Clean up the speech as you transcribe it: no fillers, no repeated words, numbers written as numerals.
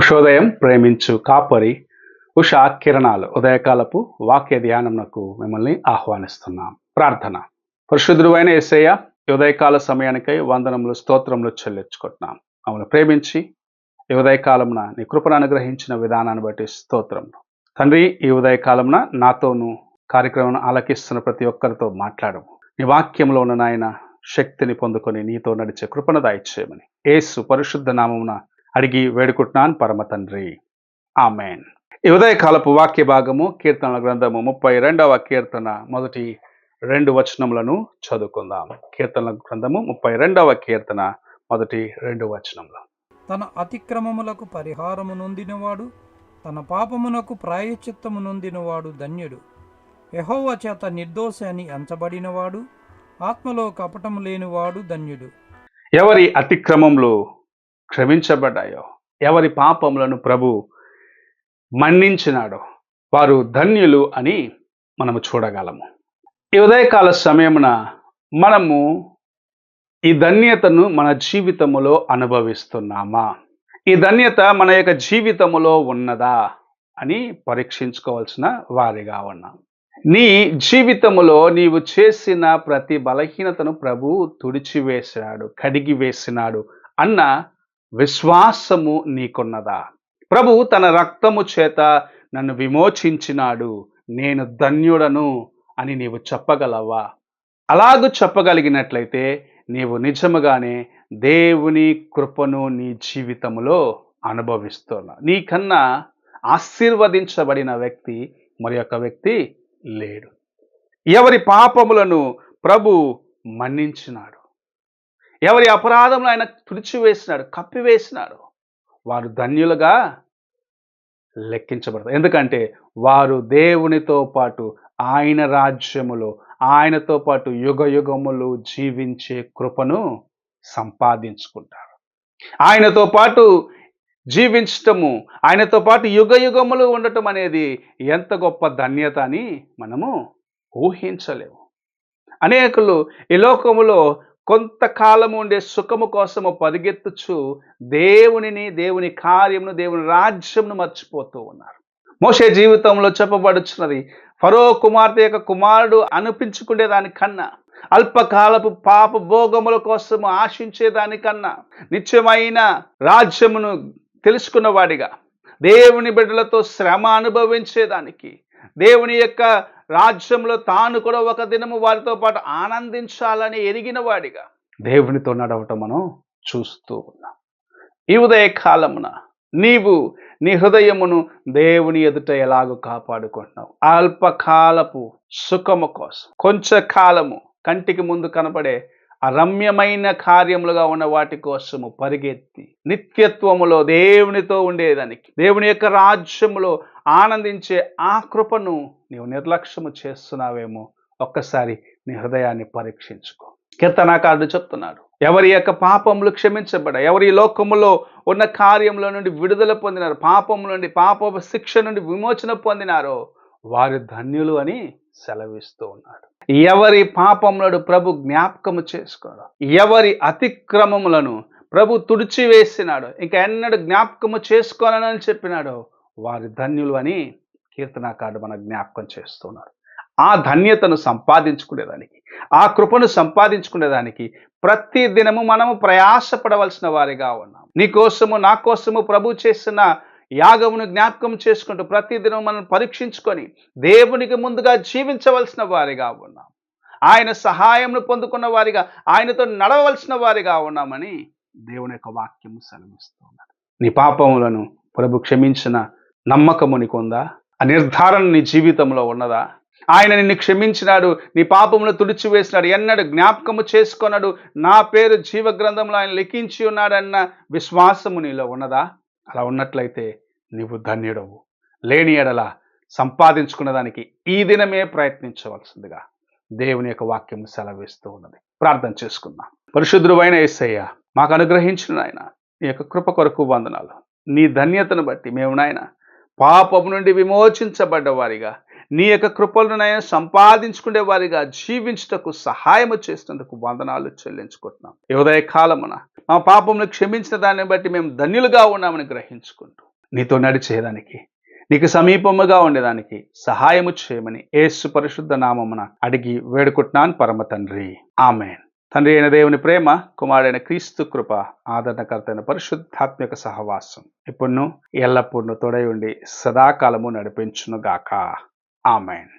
ఉషోదయం ప్రేమించు కాపరి ఉషా కిరణాలు ఉదయకాలపు వాక్య ధ్యానమునకు మిమ్మల్ని ఆహ్వానిస్తున్నాం. ప్రార్థన. పరిశుద్ధుడైన యేసయ్య, ఈ ఉదయకాల సమయానికై వందనములు స్తోత్రములు చెల్లించుకుంటున్నాం. మమ్మల్ని ప్రేమించి ఈ ఉదయకాలమున నీ కృపను అనుగ్రహించిన విధానాన్ని బట్టి స్తోత్రములు. తండ్రి, ఈ ఉదయకాలమున నాతోనూ కార్యక్రమం ఆలకిస్తున్న ప్రతి ఒక్కరితో మాట్లాడము. నీ వాక్యంలో ఉన్న నాయన శక్తిని పొందుకొని నీతో నడిచే కృపను దయచేయమని యేసు పరిశుద్ధ నామమున అడిగి వేడుకుంటున్నాను పరమ తండ్రి, ఆమెన్. ఈ ఉదయకాలపు వాక్య భాగము కీర్తనల గ్రంథము 32వ కీర్తన మొదటి 2 వచనములను చదువుకుందాం. కీర్తనల గ్రంథము 32వ కీర్తన మొదటి 2 వచనములు. తన అతిక్రమములకు పరిహారము నొందినవాడు, తన పాపమునకు ప్రాయశ్చిత్తము నొందినవాడు ధన్యుడు. యెహోవా చేత నిర్దోషి అని ఎంచబడినవాడు, ఆత్మలో కపటము లేనివాడు ధన్యుడు. ఎవరి అతిక్రమములు క్షమించబడ్డాయో, ఎవరి పాపములను ప్రభు మన్నించినాడో వారు ధన్యులు అని మనము చూడగలము. ఈ ఉదయకాల సమయమున మనము ఈ ధన్యతను మన జీవితములో అనుభవిస్తున్నామా? ఈ ధన్యత మన యొక్క జీవితములో ఉన్నదా అని పరీక్షించుకోవాల్సిన వారిగా ఉన్నాం. నీ జీవితములో నీవు చేసిన ప్రతి బలహీనతను ప్రభు తుడిచివేసినాడు, కడిగి వేసినాడు అన్న విశ్వాసము నీకున్నదా? ప్రభు తన రక్తము చేత నన్ను విమోచించినాడు, నేను ధన్యుడను అని నీవు చెప్పగలవా? అలాగూ చెప్పగలిగినట్లయితే నీవు నిజముగానే దేవుని కృపను నీ జీవితంలో అనుభవిస్తున్నావు. నీకన్నా ఆశీర్వదించబడిన వ్యక్తి మరి యొక్క వ్యక్తి లేడు. ఎవరి పాపములను ప్రభు మన్నించినాడు, ఎవరి అపరాధములు ఆయన తుడిచివేసినాడు, కప్పివేసినాడు, వారు ధన్యులుగా లెక్కించబడతారు. ఎందుకంటే వారు దేవునితో పాటు ఆయన రాజ్యములో ఆయనతో పాటు యుగ యుగములు జీవించే కృపను సంపాదించుకుంటారు. ఆయనతో పాటు జీవించటము, ఆయనతో పాటు యుగ యుగములు ఉండటం అనేది ఎంత గొప్ప ధన్యత అని మనము ఊహించలేము. అనేకులు ఈ లోకములో కొంతకాలము ఉండే సుఖము కోసము పరిగెత్తుచు దేవుని కార్యమును, దేవుని రాజ్యమును మర్చిపోతూ ఉన్నారు. మోషే జీవితంలో చెప్పబడుచున్నది, ఫరో కుమార్తె యొక్క కుమారుడు అనిపించుకునే దానికన్నా, అల్పకాలపు పాప భోగముల కోసము ఆశించేదానికన్నా, నిత్యమైన రాజ్యమును తెలుసుకున్నవాడిగా, దేవుని బిడ్డలతో శ్రమ అనుభవించేదానికి, దేవుని యొక్క రాజ్యంలో తాను కూడా ఒక దినము వారితో పాటు ఆనందించాలని ఎరిగిన వాడిగా దేవునితో నడవటం మనం చూస్తూ ఉన్నాం. ఈ ఉదయ కాలమున నీవు నీ హృదయమును దేవుని ఎదుట ఎలాగో కాపాడుకుంటున్నావు? అల్పకాలపు సుఖము కోసం, కొంచెం కాలము కంటికి ముందు కనపడే రమ్యమైన కార్యములుగా ఉన్న వాటి కోసము పరిగెత్తి నిత్యత్వములో దేవునితో ఉండేదానికి, దేవుని యొక్క రాజ్యములో ఆనందించే ఆ కృపను నీవు నిర్లక్ష్యము చేస్తున్నావేమో ఒక్కసారి నీ హృదయాన్ని పరీక్షించుకో. కీర్తనాకారుడు చెప్తున్నాడు, ఎవరి యొక్క పాపములు క్షమించబడ్డాయి, ఎవరి లోకములో ఉన్న కార్యముల నుండి విడుదల పొందినారు, పాపముల నుండి, పాప శిక్ష నుండి విమోచన పొందినారో వారి ధన్యులు అని సెలవిస్తూ ఉన్నాడు. ఎవరి పాపములను ప్రభు జ్ఞాపకము చేసుకోడు, ఎవరి అతిక్రమములను ప్రభు తుడిచివేసినాడు, ఇంకా ఎన్నడూ జ్ఞాపకము చేసుకోనని చెప్పినాడో వారి ధన్యులు అని కీర్తనాకారుడు మన జ్ఞాపకం చేస్తున్నాడు. ఆ ధన్యతను సంపాదించుకునేదానికి, ఆ కృపను సంపాదించుకునేదానికి ప్రతి దినము మనము ప్రయాసపడవలసిన వారిగా ఉన్నాం. నీ కోసము, నా కోసము ప్రభు చేసిన యాగమును జ్ఞాపకం చేసుకుంటూ ప్రతిదినం మనం పరీక్షించుకొని దేవునికి ముందుగా జీవించవలసిన వారిగా ఉన్నాం. ఆయన సహాయంను పొందుకున్న వారిగా, ఆయనతో నడవలసిన వారిగా ఉన్నామని దేవుని యొక్క వాక్యము సెలవిస్తున్నది. నీ పాపములను ప్రభు క్షమించిన నమ్మకము నీకుందా? ఆ నిర్ధారణ నీ జీవితంలో ఉన్నదా? ఆయన నిన్ను క్షమించినాడు, నీ పాపమును తుడిచివేసినాడు, ఎన్నడూ జ్ఞాపకము చేసుకున్నాడు, నా పేరు జీవ గ్రంథంలో ఆయన లిఖించి ఉన్నాడన్న విశ్వాసము నీలో ఉన్నదా? అలా ఉన్నట్లయితే నీవు ధన్యుడవు. లేని ఎడల సంపాదించుకున్నదానికి ఈ దినమే ప్రయత్నించవలసిందిగా దేవుని యొక్క వాక్యం సెలవిస్తూ ఉన్నది. ప్రార్థన చేసుకుందాం. పరిశుద్ధుడైన యేసయ్య, మాకు అనుగ్రహించిన ఆయన నీ యొక్క కృప కొరకు వందనాలు. నీ ధన్యతను బట్టి మేము నాయన పాపము నుండి విమోచించబడ్డ వారిగా, నీ యొక్క కృపలనైనా సంపాదించుకునే వారిగా జీవించుటకు సహాయము చేసినందుకు వందనాలు చెల్లించుకుంటున్నాం. ఈ ఉదయ కాలమున మా పాపమును క్షమించిన దాన్ని బట్టి మేము ధన్యులుగా ఉన్నామని గ్రహించుకుంటూ నీతో నడిచేదానికి, నీకు సమీపముగా ఉండేదానికి సహాయము చేయమని యేసు పరిశుద్ధ నామమున అడిగి వేడుకుంటున్నాను పరమ తండ్రి. ఆమేన్. తండ్రి అయిన దేవుని ప్రేమ, కుమారుడైన క్రీస్తు కృప, ఆదరణకర్త అయిన పరిశుద్ధాత్మక సహవాసం ఎప్పుడును ఎల్లప్పుడూ తోడై ఉండి సదాకాలము నడిపించునుగాక. ఆమేన్.